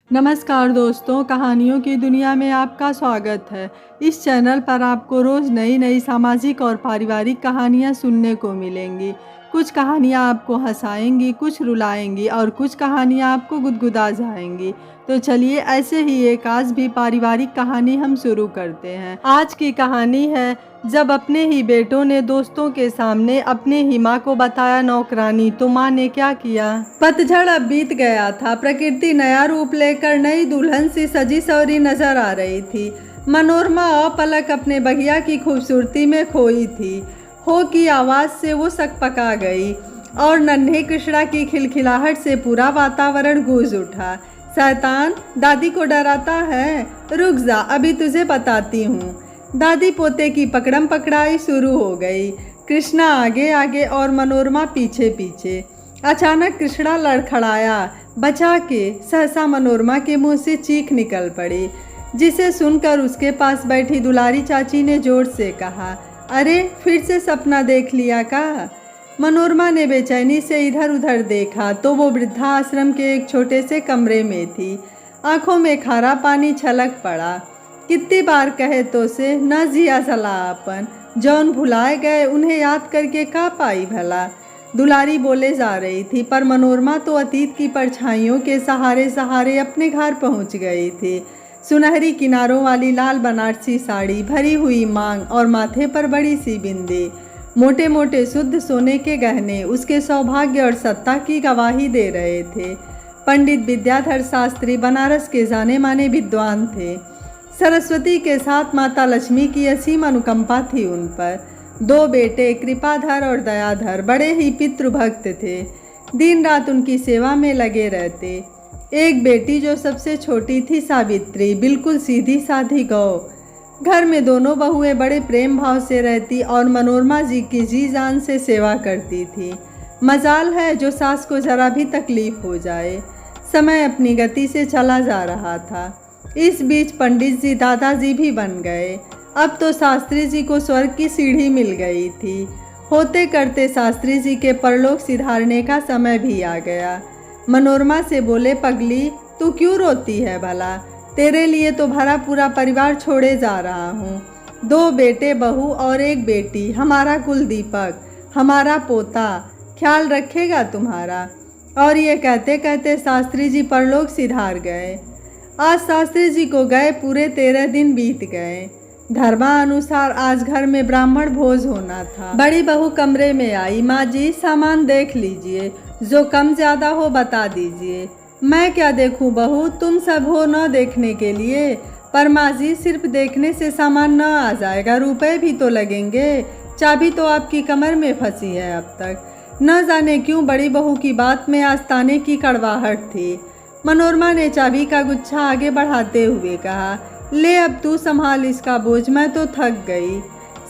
नमस्कार दोस्तों, कहानियों की दुनिया में आपका स्वागत है। इस चैनल पर आपको रोज़ नई नई सामाजिक और पारिवारिक कहानियाँ सुनने को मिलेंगी। कुछ कहानियाँ आपको हंसाएंगी, कुछ रुलाएंगी और कुछ कहानियाँ आपको गुदगुदा जाएंगी। तो चलिए ऐसे ही एक आज भी पारिवारिक कहानी हम शुरू करते हैं। आज की कहानी है जब अपने ही बेटों ने दोस्तों के सामने अपने ही माँ को बताया नौकरानी, तो माँ ने क्या किया। पतझड़ अब बीत गया था। प्रकृति नया रूप लेकर नई दुल्हन सी सजी सवरी नजर आ रही थी। मनोरमा अपलक अपने बगिया की खूबसूरती में खोई थी। हो की आवाज़ से वो सकपका गई और नन्हे कृष्णा की खिलखिलाहट से पूरा वातावरण गूंज उठा। शैतान, दादी को डराता है? रुक जा, अभी तुझे बताती हूँ। दादी पोते की पकड़म पकड़ाई शुरू हो गई। कृष्णा आगे आगे और मनोरमा पीछे पीछे। अचानक कृष्णा लड़खड़ाया। बचा के सहसा मनोरमा के मुंह से चीख निकल पड़ी, जिसे सुनकर उसके पास बैठी दुलारी चाची ने जोर से कहा, अरे फिर से सपना देख लिया का? मनोरमा ने बेचैनी से इधर उधर देखा तो वो वृद्धाश्रम के एक छोटे से कमरे में थी। आंखों में खारा पानी छलक पड़ा। कितनी बार कहे तो से न जिया सलाहपन, जौन भुलाए गए उन्हें याद करके का पाई भला। दुलारी बोले जा रही थी, पर मनोरमा तो अतीत की परछाइयों के सहारे सहारे अपने घर पहुंच गई थी। सुनहरी किनारों वाली लाल बनारसी साड़ी, भरी हुई मांग और माथे पर बड़ी सी बिंदी, मोटे मोटे शुद्ध सोने के गहने उसके सौभाग्य और सत्ता की गवाही दे रहे थे। पंडित विद्याधर शास्त्री बनारस के जाने माने विद्वान थे। सरस्वती के साथ माता लक्ष्मी की असीम अनुकंपा थी उन पर। दो बेटे कृपाधर और दयाधर बड़े ही पितृभक्त थे। दिन रात उनकी सेवा में लगे रहते। एक बेटी जो सबसे छोटी थी, सावित्री, बिल्कुल सीधी साधी गौ। घर में दोनों बहुएं बड़े प्रेम भाव से रहती और मनोरमा जी की जी जान से सेवा करती थी। मजाल है जो सास को जरा भी तकलीफ हो जाए। समय अपनी गति से चला जा रहा था। इस बीच पंडित जी दादाजी भी बन गए। अब तो शास्त्री जी को स्वर्ग की सीढ़ी मिल गई थी। होते करते शास्त्री जी के परलोक सिधारने का समय भी आ गया। मनोरमा से बोले, पगली तू क्यों रोती है भला? तेरे लिए तो भरा पूरा परिवार छोड़े जा रहा हूँ। दो बेटे बहू और एक बेटी, हमारा कुल दीपक, हमारा पोता, ख्याल रखेगा तुम्हारा। और ये कहते कहते शास्त्री जी परलोक सिधार गए। आज शास्त्री जी को गए पूरे 13 दिन बीत गए। धर्मानुसार आज घर में ब्राह्मण भोज होना था। बड़ी बहू कमरे में आई। माँ जी, सामान देख लीजिए, जो कम ज़्यादा हो बता दीजिए। मैं क्या देखूं बहू, तुम सब हो न देखने के लिए। पर माँ जी, सिर्फ देखने से सामान न आ जाएगा, रुपए भी तो लगेंगे। चाबी तो आपकी कमर में फंसी है अब तक। न जाने क्यों बड़ी बहू की बात में आस्ताने की कड़वाहट थी। मनोरमा ने चाबी का गुच्छा आगे बढ़ाते हुए कहा, ले अब तू संभाल इसका बोझ, मैं तो थक गई।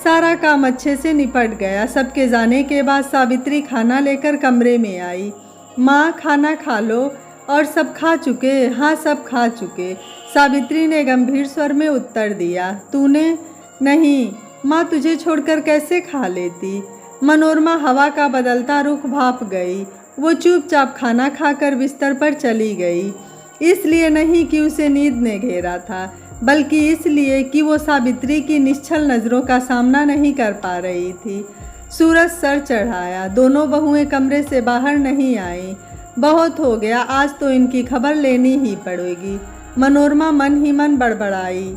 सारा काम अच्छे से निपट गया। सबके जाने के बाद सावित्री खाना लेकर कमरे में आई। माँ, खाना खा लो। और सब खा चुके? हाँ, सब खा चुके, सावित्री ने गंभीर स्वर में उत्तर दिया। तूने? नहीं माँ, तुझे छोड़कर कैसे खा लेती। मनोरमा हवा का बदलता रुख भाप गई। वो चुपचाप खाना खाकर बिस्तर पर चली गई। इसलिए नहीं कि उसे नींद ने घेरा था, बल्कि इसलिए कि वो सावित्री की निश्चल नज़रों का सामना नहीं कर पा रही थी। सूरज सर चढ़ाया। दोनों बहुएं कमरे से बाहर नहीं आईं। बहुत हो गया, आज तो इनकी खबर लेनी ही पड़ेगी। मनोरमा मन ही मन बड़बड़ाई।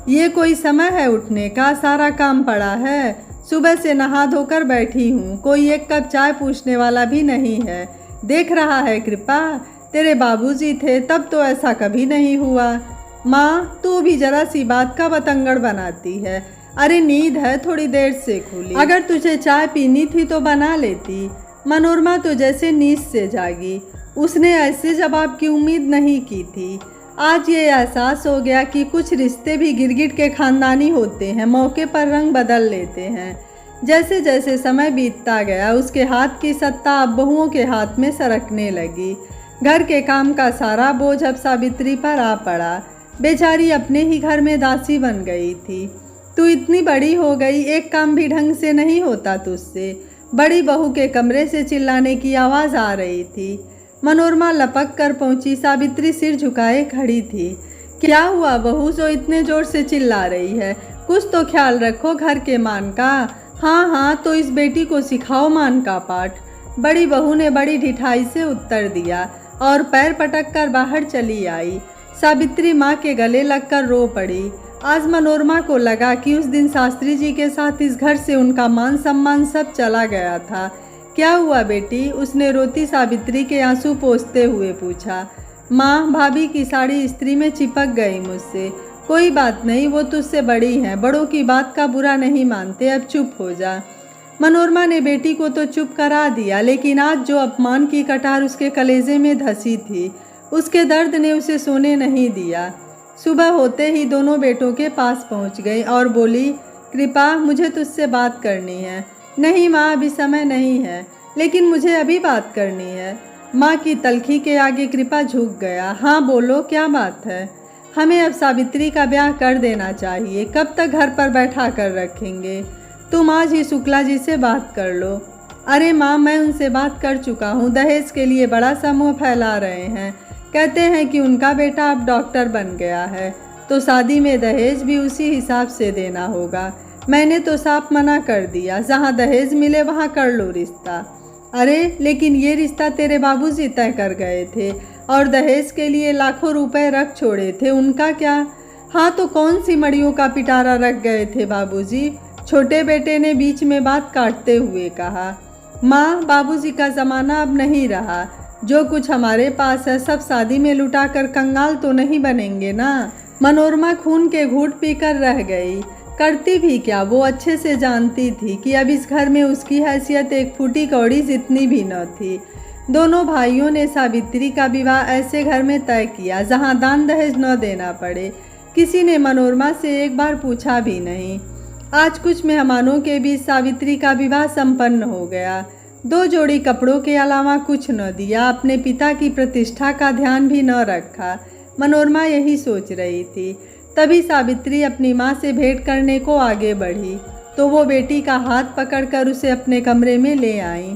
ये कोई समय है उठने का? सारा काम पड़ा है। सुबह से नहा धोकर बैठी हूँ, कोई एक कप चाय पूछने वाला भी नहीं है। देख रहा है कृपा, तेरे बाबूजी थे तब तो ऐसा कभी नहीं हुआ। माँ, तू भी जरा सी बात का बतंगड़ बनाती है। अरे नींद है, थोड़ी देर से खुली। अगर तुझे चाय पीनी थी तो बना लेती। मनोरमा तो जैसे नींद से जागी। उसने ऐसे जवाब की उम्मीद नहीं की थी। आज ये एहसास हो गया कि कुछ रिश्ते भी गिरगिट के खानदानी होते हैं, मौके पर रंग बदल लेते हैं। जैसे जैसे समय बीतता गया, उसके हाथ की सत्ता अब बहुओं के हाथ में सरकने लगी। घर के काम का सारा बोझ अब सावित्री पर आ पड़ा। बेचारी अपने ही घर में दासी बन गई थी। तू इतनी बड़ी हो गई, एक काम भी ढंग से नहीं होता तुझसे। बड़ी बहू के कमरे से चिल्लाने की आवाज़ आ रही थी। मनोरमा लपक कर पहुंची। सावित्री सिर झुकाए खड़ी थी। क्या हुआ बहू, जो इतने जोर से चिल्ला रही है? कुछ तो ख्याल रखो घर के मान का। हाँ हाँ, तो इस बेटी को सिखाओ मान का पाठ। बड़ी बहू ने बड़ी ढिठाई से उत्तर दिया और पैर पटक कर बाहर चली आई। सावित्री माँ के गले लगकर रो पड़ी। आज मनोरमा को लगा कि उस दिन शास्त्री जी के साथ इस घर से उनका मान सम्मान सब चला गया था। क्या हुआ बेटी? उसने रोती सावित्री के आंसू पोंछते हुए पूछा। माँ, भाभी की साड़ी इस्त्री में चिपक गई मुझसे। कोई बात नहीं, वो तुझसे बड़ी हैं, बड़ों की बात का बुरा नहीं मानते, अब चुप हो जा। मनोरमा ने बेटी को तो चुप करा दिया, लेकिन आज जो अपमान की कटार उसके कलेजे में धंसी थी, उसके दर्द ने उसे सोने नहीं दिया। सुबह होते ही दोनों बेटों के पास पहुंच गई और बोली, कृपा, मुझे तुझसे बात करनी है। नहीं माँ, अभी समय नहीं है, लेकिन मुझे अभी बात करनी है। माँ की तलखी के आगे कृपा झुक गया। हाँ बोलो, क्या बात है? हमें अब सावित्री का ब्याह कर देना चाहिए। कब तक घर पर बैठा कर रखेंगे? तुम आज ही शुक्ला जी से बात कर लो। अरे माँ, मैं उनसे बात कर चुका हूँ। दहेज के लिए बड़ा समूह फैला रहे हैं। कहते हैं कि उनका बेटा अब डॉक्टर बन गया है, तो शादी में दहेज भी उसी हिसाब से देना होगा। मैंने तो साफ मना कर दिया, जहाँ दहेज मिले वहाँ कर लो रिश्ता। अरे लेकिन ये रिश्ता तेरे बाबूजी तय कर गए थे और दहेज के लिए लाखों रुपए रख छोड़े थे, उनका क्या? हाँ, तो कौन सी मड़ियों का पिटारा रख गए थे बाबूजी? छोटे बेटे ने बीच में बात काटते हुए कहा। माँ, बाबूजी का ज़माना अब नहीं रहा। जो कुछ हमारे पास है सब शादी में लुटा कर कंगाल तो नहीं बनेंगे ना। मनोरमा खून के घूंट पीकर रह गई। करती भी क्या? वो अच्छे से जानती थी कि अब इस घर में उसकी हैसियत एक फूटी कौड़ी जितनी भी न थी। दोनों भाइयों ने सावित्री का विवाह ऐसे घर में तय किया जहां दान दहेज न देना पड़े। किसी ने मनोरमा से एक बार पूछा भी नहीं। आज कुछ मेहमानों के बीच सावित्री का विवाह संपन्न हो गया। 2 जोड़ी कपड़ों के अलावा कुछ न दिया, अपने पिता की प्रतिष्ठा का ध्यान भी न रखा। मनोरमा यही सोच रही थी। तभी सावित्री अपनी माँ से भेंट करने को आगे बढ़ी, तो वो बेटी का हाथ पकड़कर उसे अपने कमरे में ले आई।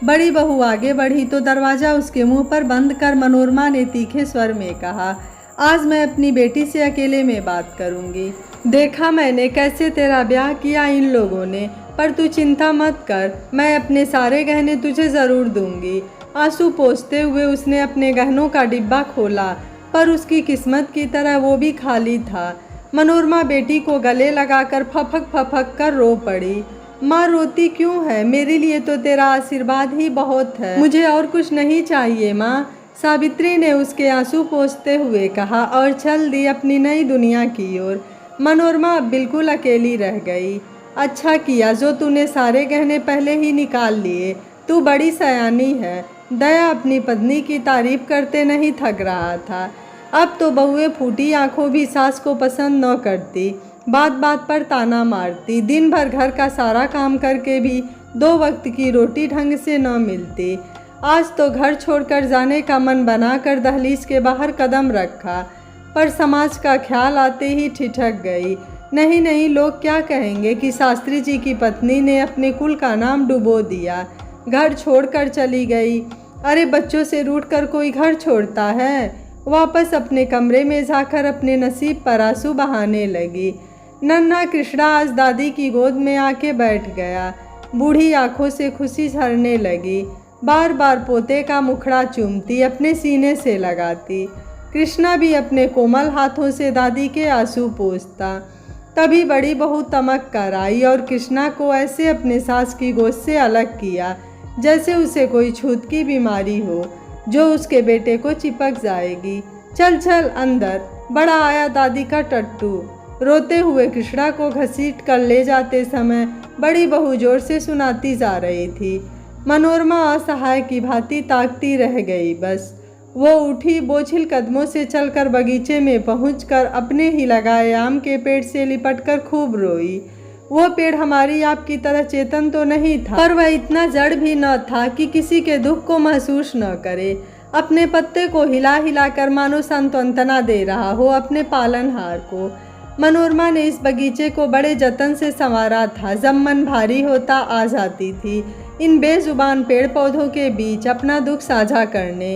बड़ी बहू आगे बढ़ी तो दरवाज़ा उसके मुंह पर बंद कर मनोरमा ने तीखे स्वर में कहा, आज मैं अपनी बेटी से अकेले में बात करूंगी। देखा मैंने कैसे तेरा ब्याह किया इन लोगों ने, पर तू चिंता मत कर, मैं अपने सारे गहने तुझे ज़रूर दूंगी। आंसू पोंछते हुए उसने अपने गहनों का डिब्बा खोला, पर उसकी किस्मत की तरह वो भी खाली था। मनोरमा बेटी को गले लगाकर फपक फपक कर रो पड़ी। माँ, रोती क्यों है? मेरे लिए तो तेरा आशीर्वाद ही बहुत है, मुझे और कुछ नहीं चाहिए माँ। सावित्री ने उसके आंसू पोंछते हुए कहा और चल दी अपनी नई दुनिया की ओर। मनोरमा अब बिल्कुल अकेली रह गई। अच्छा किया जो तूने सारे गहने पहले ही निकाल लिए, तू बड़ी सयानी है। दया अपनी पत्नी की तारीफ करते नहीं थक रहा था। अब तो बहुएं फूटी आंखों भी सास को पसंद न करती, बात बात पर ताना मारती, दिन भर घर का सारा काम करके भी 2 वक्त की रोटी ढंग से न मिलती। आज तो घर छोड़कर जाने का मन बनाकर दहलीज के बाहर कदम रखा, पर समाज का ख्याल आते ही ठिठक गई। नहीं नहीं, लोग क्या कहेंगे कि शास्त्री जी की पत्नी ने अपने कुल का नाम डुबो दिया, घर छोड़कर चली गई। अरे बच्चों से रूठकर कोई घर छोड़ता है? वापस अपने कमरे में जाकर अपने नसीब पर आंसू बहाने लगी। नन्हा कृष्णा आज दादी की गोद में आके बैठ गया। बूढ़ी आंखों से खुशी झरने लगी। बार बार पोते का मुखड़ा चूमती, अपने सीने से लगाती। कृष्णा भी अपने कोमल हाथों से दादी के आंसू पोंछता। तभी बड़ी बहू तमक कर आई और कृष्णा को ऐसे अपने सास की गोद से अलग किया जैसे उसे कोई छूत की बीमारी हो जो उसके बेटे को चिपक जाएगी। चल चल अंदर, बड़ा आया दादी का टट्टू। रोते हुए कृष्णा को घसीट कर ले जाते समय बड़ी बहू जोर से सुनाती जा रही थी। मनोरमा असहाय की भांति ताकती रह गई। बस वो उठी, बोझिल कदमों से चलकर बगीचे में पहुंचकर अपने ही लगाए आम के पेड़ से लिपटकर खूब रोई। वो पेड़ हमारी आपकी तरह चेतन तो नहीं था, पर वह इतना जड़ भी न था कि किसी के दुख को महसूस न करे। अपने पत्ते को हिला हिला कर मानो सांत्वना दे रहा हो अपने पालनहार को। मनोरमा ने इस बगीचे को बड़े जतन से संवारा था। जब मन भारी होता आ जाती थी इन बेजुबान पेड़ पौधों के बीच अपना दुख साझा करने।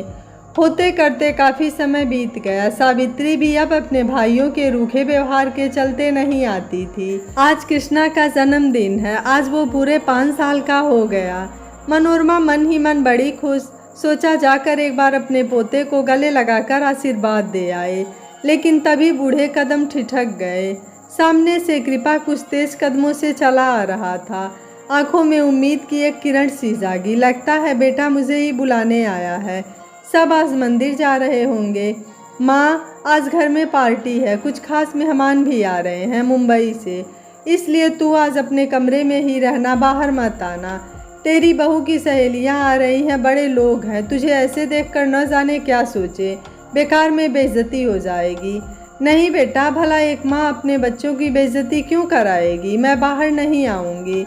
होते करते काफ़ी समय बीत गया। सावित्री भी अब अपने भाइयों के रूखे व्यवहार के चलते नहीं आती थी। आज कृष्णा का जन्मदिन है। आज वो पूरे 5 साल का हो गया। मनोरमा मन ही मन बड़ी खुश। सोचा जाकर एक बार अपने पोते को गले लगाकर आशीर्वाद दे आए, लेकिन तभी बूढ़े कदम ठिठक गए। सामने से कृपा कुछ तेज कदमों से चला आ रहा था। आंखों में उम्मीद की एक किरण सी जागी। लगता है बेटा मुझे ही बुलाने आया है। सब आज मंदिर जा रहे होंगे। माँ, आज घर में पार्टी है। कुछ खास मेहमान भी आ रहे हैं मुंबई से, इसलिए तू आज अपने कमरे में ही रहना, बाहर मत आना। तेरी बहू की सहेलियाँ आ रही हैं, बड़े लोग हैं। तुझे ऐसे देखकर न जाने क्या सोचे, बेकार में बेइज्जती हो जाएगी। नहीं बेटा, भला एक माँ अपने बच्चों की बेइज्जती क्यों कराएगी। मैं बाहर नहीं आऊँगी।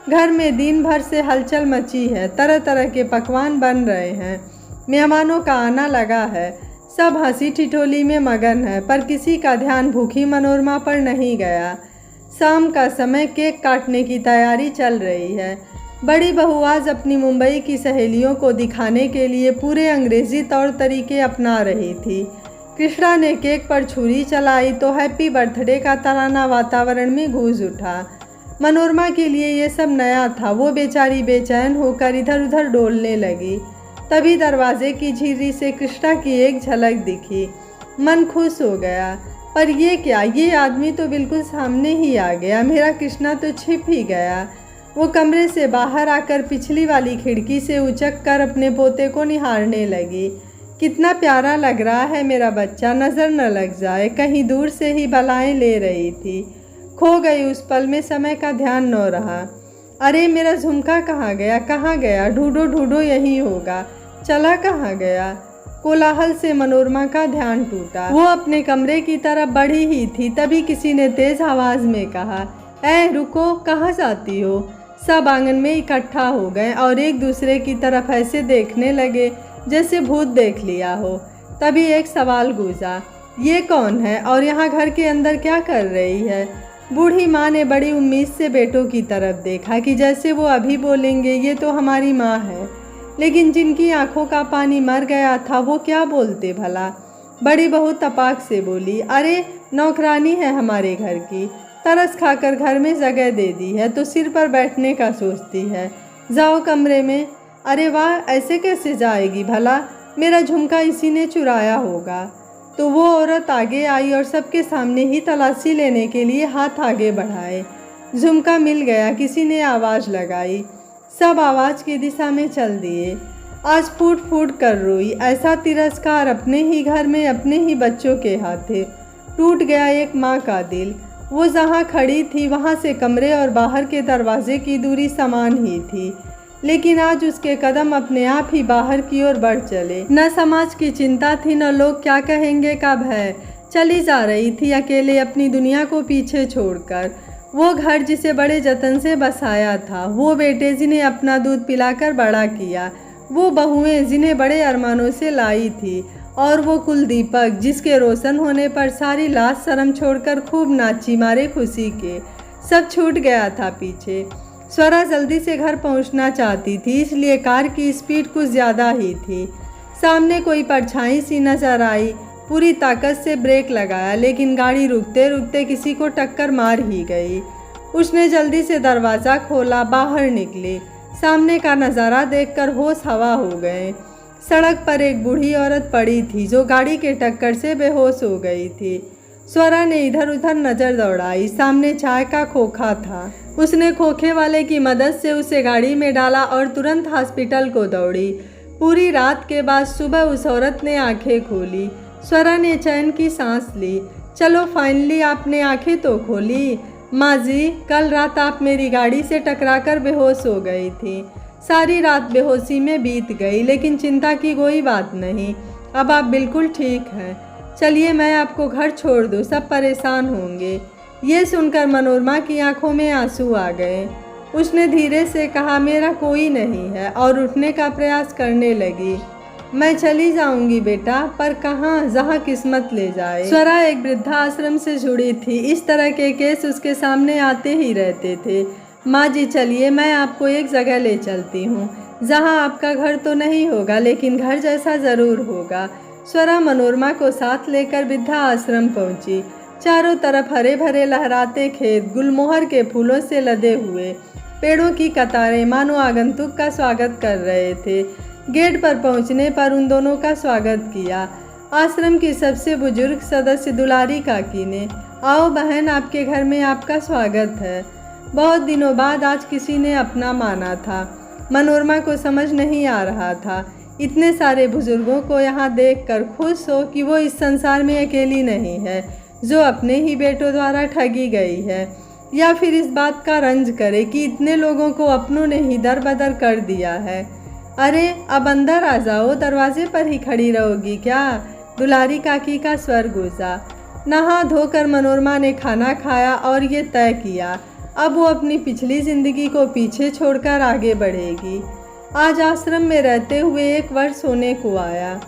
घर में दिन भर से हलचल मची है। तरह तरह के पकवान बन रहे हैं। मेहमानों का आना लगा है। सब हंसी ठिठोली में मगन है, पर किसी का ध्यान भूखी मनोरमा पर नहीं गया। शाम का समय, केक काटने की तैयारी चल रही है। बड़ी बहू आज अपनी मुंबई की सहेलियों को दिखाने के लिए पूरे अंग्रेजी तौर तरीके अपना रही थी। कृष्णा ने केक पर छुरी चलाई तो हैप्पी बर्थडे का तराना वातावरण में गूंज उठा। मनोरमा के लिए ये सब नया था। वो बेचारी बेचैन होकर इधर उधर डोलने लगी। तभी दरवाजे की झिर्री से कृष्णा की एक झलक दिखी। मन खुश हो गया। पर ये क्या, ये आदमी तो बिल्कुल सामने ही आ गया। मेरा कृष्णा तो छिप ही गया। वो कमरे से बाहर आकर पिछली वाली खिड़की से उचक कर अपने पोते को निहारने लगी। कितना प्यारा लग रहा है मेरा बच्चा, नज़र न लग जाए। कहीं दूर से ही बलाएं ले रही थी। खो गई उस पल में, समय का ध्यान न रहा। अरे मेरा झुमका कहाँ गया, कहाँ गया? ढूंढो ढूंढो, यही होगा। चला कहाँ गया? कोलाहल से मनोरमा का ध्यान टूटा। वो अपने कमरे की तरफ बढ़ी ही थी, तभी किसी ने तेज आवाज़ में कहा, ऐ रुको, कहाँ जाती हो? सब आंगन में इकट्ठा हो गए और एक दूसरे की तरफ ऐसे देखने लगे जैसे भूत देख लिया हो। तभी एक सवाल गूंजा, ये कौन है और यहाँ घर के अंदर क्या कर रही है? बूढ़ी माँ ने बड़ी उम्मीद से बेटों की तरफ देखा कि जैसे वो अभी बोलेंगे ये तो हमारी माँ है, लेकिन जिनकी आंखों का पानी मर गया था वो क्या बोलते भला? बड़ी बहू तपाक से बोली, अरे नौकरानी है हमारे घर की, तरस खाकर घर में जगह दे दी है तो सिर पर बैठने का सोचती है। जाओ कमरे में। अरे वाह, ऐसे कैसे जाएगी भला? मेरा झुमका इसी ने चुराया होगा। तो वो औरत आगे आई और सबके सामने ही तलाशी लेने के लिए हाथ आगे बढ़ाए। झुमका मिल गया। किसी ने आवाज़ लगाई। सब आवाज़ की दिशा में चल दिए। आज फूट फूट कर रोई। ऐसा तिरस्कार अपने ही घर में अपने ही बच्चों के हाथे। टूट गया एक माँ का दिल। वो जहाँ खड़ी थी वहाँ से कमरे और बाहर के दरवाजे की दूरी समान ही थी, लेकिन आज उसके कदम अपने आप ही बाहर की ओर बढ़ चले। न समाज की चिंता थी, न लोग क्या कहेंगे का भय। चली जा रही थी अकेले अपनी दुनिया को पीछे छोड़कर। वो घर जिसे बड़े जतन से बसाया था, वो बेटे जिन्हें अपना दूध पिलाकर बड़ा किया, वो बहुएं जिन्हें बड़े अरमानों से लाई थी, और वो कुलदीपक जिसके रोशन होने पर सारी लाज शर्म छोड़कर खूब नाची मारे खुशी के। सब छूट गया था पीछे। स्वरा जल्दी से घर पहुंचना चाहती थी, इसलिए कार की स्पीड कुछ ज़्यादा ही थी। सामने कोई परछाई सी नजर आई। पूरी ताकत से ब्रेक लगाया, लेकिन गाड़ी रुकते रुकते किसी को टक्कर मार ही गई। उसने जल्दी से दरवाज़ा खोला, बाहर निकली। सामने का नज़ारा देखकर होश हवा हो गए। सड़क पर एक बूढ़ी औरत पड़ी थी जो गाड़ी के टक्कर से बेहोश हो गई थी। स्वरा ने इधर उधर नज़र दौड़ाई। सामने चाय का खोखा था। उसने खोखे वाले की मदद से उसे गाड़ी में डाला और तुरंत हॉस्पिटल को दौड़ी। पूरी रात के बाद सुबह उस औरत ने आंखें खोली। स्वरा ने चैन की सांस ली। चलो फाइनली आपने आंखें तो खोली। माँ जी, कल रात आप मेरी गाड़ी से टकराकर बेहोश हो गई थी। सारी रात बेहोशी में बीत गई, लेकिन चिंता की कोई बात नहीं। अब आप बिल्कुल ठीक हैं। चलिए मैं आपको घर छोड़ दूँ, सब परेशान होंगे। ये सुनकर मनोरमा की आंखों में आंसू आ गए। उसने धीरे से कहा, मेरा कोई नहीं है, और उठने का प्रयास करने लगी। मैं चली जाऊंगी बेटा, पर कहाँ, जहाँ किस्मत ले जाए। स्वरा एक वृद्धाश्रम से जुड़ी थी। इस तरह के केस उसके सामने आते ही रहते थे। माँ जी चलिए, मैं आपको एक जगह ले चलती हूँ, जहाँ आपका घर तो नहीं होगा लेकिन घर जैसा ज़रूर होगा। स्वरा मनोरमा को साथ लेकर वृद्धाश्रम पहुँची। चारों तरफ हरे भरे लहराते खेत, गुलमोहर के फूलों से लदे हुए, पेड़ों की कतारें मानो आगंतुक का स्वागत कर रहे थे। गेट पर पहुंचने पर उन दोनों का स्वागत किया। आश्रम की सबसे बुजुर्ग सदस्य दुलारी काकी ने, आओ बहन, आपके घर में आपका स्वागत है। बहुत दिनों बाद आज किसी ने अपना माना था। मनोरमा को समझ नहीं आ रहा था, इतने सारे बुजुर्गों को यहाँ देखकर खुश हो कि वो इस संसार में अकेली नहीं है जो अपने ही बेटों द्वारा ठगी गई है, या फिर इस बात का रंज करे कि इतने लोगों को अपनों ने ही दरबदर कर दिया है। अरे अब अंदर आ जाओ, दरवाजे पर ही खड़ी रहोगी क्या? दुलारी काकी का स्वर गूंजा। नहा धोकर मनोरमा ने खाना खाया और ये तय किया, अब वो अपनी पिछली जिंदगी को पीछे छोड़कर आगे बढ़ेगी। आज आश्रम में रहते हुए 1 वर्ष होने को आया।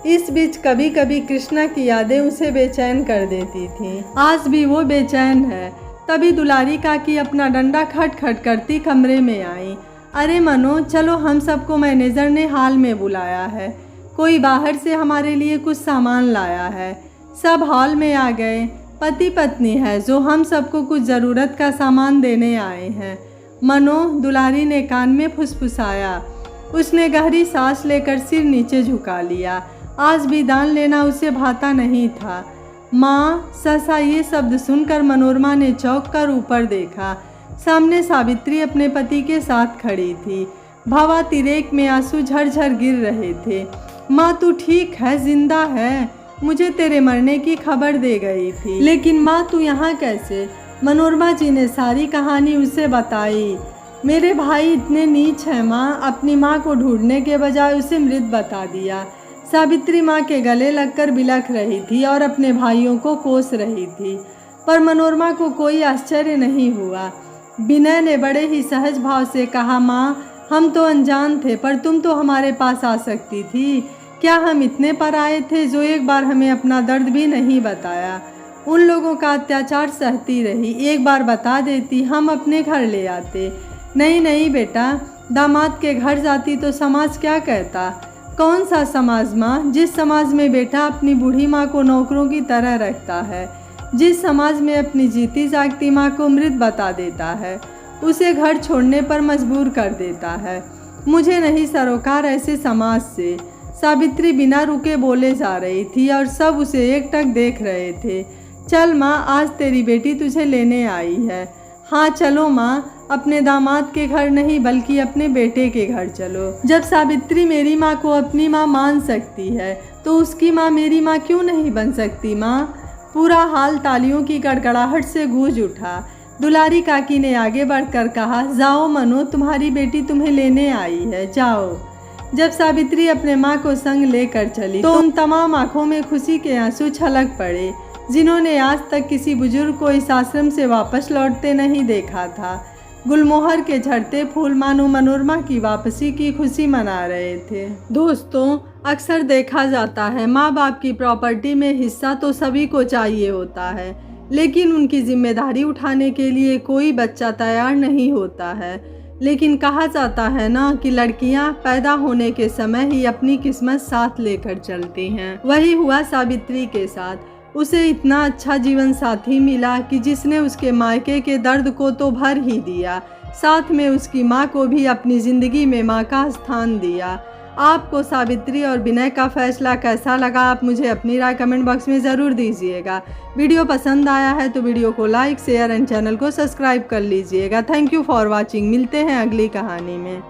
इस बीच कभी कभी कृष्णा की यादें उसे बेचैन कर देती थीं। आज भी वो बेचैन है। तभी दुलारी काकी अपना डंडा खटखट करती कमरे में आई। अरे मनो, चलो, हम सबको मैनेजर ने हाल में बुलाया है। कोई बाहर से हमारे लिए कुछ सामान लाया है। सब हॉल में आ गए। पति पत्नी है जो हम सबको कुछ ज़रूरत का सामान देने आए हैं। मनो, दुलारी ने कान में फुसफुसाया। उसने गहरी सांस लेकर सिर नीचे झुका लिया। आज भी दान लेना उसे भाता नहीं था। माँ, सहसा ये शब्द सुनकर मनोरमा ने चौंक कर ऊपर देखा। सामने सावित्री अपने पति के साथ खड़ी थी। भावातिरेक में आंसू झरझर गिर रहे थे। माँ, तू ठीक है, जिंदा है? मुझे तेरे मरने की खबर दे गई थी। लेकिन माँ, तू यहाँ कैसे? मनोरमा जी ने सारी कहानी उसे बताई। मेरे भाई इतने नीच हैं माँ, अपनी माँ को ढूंढने के बजाय उसे मृत बता दिया। सावित्री माँ के गले लगकर बिलख रही थी और अपने भाइयों को कोस रही थी, पर मनोरमा को कोई आश्चर्य नहीं हुआ। विनय ने बड़े ही सहज भाव से कहा, माँ, हम तो अनजान थे, पर तुम तो हमारे पास आ सकती थी। क्या हम इतने पर आए थे जो एक बार हमें अपना दर्द भी नहीं बताया? उन लोगों का अत्याचार सहती रही, एक बार बता देती, हम अपने घर ले आते। नहीं नहीं बेटा, दामाद के घर जाती तो समाज क्या कहता? कौन सा समाज माँ? जिस समाज में बेटा अपनी बूढ़ी माँ को नौकरों की तरह रखता है, जिस समाज में अपनी जीती जागती माँ को मृत बता देता है, उसे घर छोड़ने पर मजबूर कर देता है। मुझे नहीं सरोकार ऐसे समाज से। सावित्री बिना रुके बोले जा रही थी और सब उसे एकटक देख रहे थे। चल माँ, आज तेरी बेटी तुझे लेने आई है। हाँ चलो माँ, अपने दामाद के घर नहीं बल्कि अपने बेटे के घर चलो। जब सावित्री मेरी माँ को अपनी माँ मान सकती है तो उसकी माँ मेरी माँ क्यों नहीं बन सकती माँ? पूरा हाल तालियों की गड़गड़ाहट से गूंज उठा। दुलारी काकी ने आगे बढ़कर कहा, जाओ मनो, तुम्हारी बेटी तुम्हें लेने आई है, जाओ। जब सावित्री अपने माँ को संग लेकर चली तो उन तमाम आंखों में खुशी के आंसू छलक पड़े जिन्होंने आज तक किसी बुजुर्ग को इस आश्रम से वापस लौटते नहीं देखा था। गुलमोहर के झड़ते फूल मानो मनोरमा की वापसी की खुशी मना रहे थे। दोस्तों, अक्सर देखा जाता है माँ बाप की प्रॉपर्टी में हिस्सा तो सभी को चाहिए होता है, लेकिन उनकी जिम्मेदारी उठाने के लिए कोई बच्चा तैयार नहीं होता है। लेकिन कहा जाता है ना कि लड़कियां पैदा होने के समय ही अपनी किस्मत साथ लेकर चलती हैं। वही हुआ सावित्री के साथ। उसे इतना अच्छा जीवन साथी मिला कि जिसने उसके मायके के दर्द को तो भर ही दिया, साथ में उसकी माँ को भी अपनी ज़िंदगी में माँ का स्थान दिया। आपको सावित्री और विनय का फैसला कैसा लगा, आप मुझे अपनी राय कमेंट बॉक्स में ज़रूर दीजिएगा। वीडियो पसंद आया है तो वीडियो को लाइक, शेयर एंड चैनल को सब्सक्राइब कर लीजिएगा। Thank you for watching. मिलते हैं अगली कहानी में।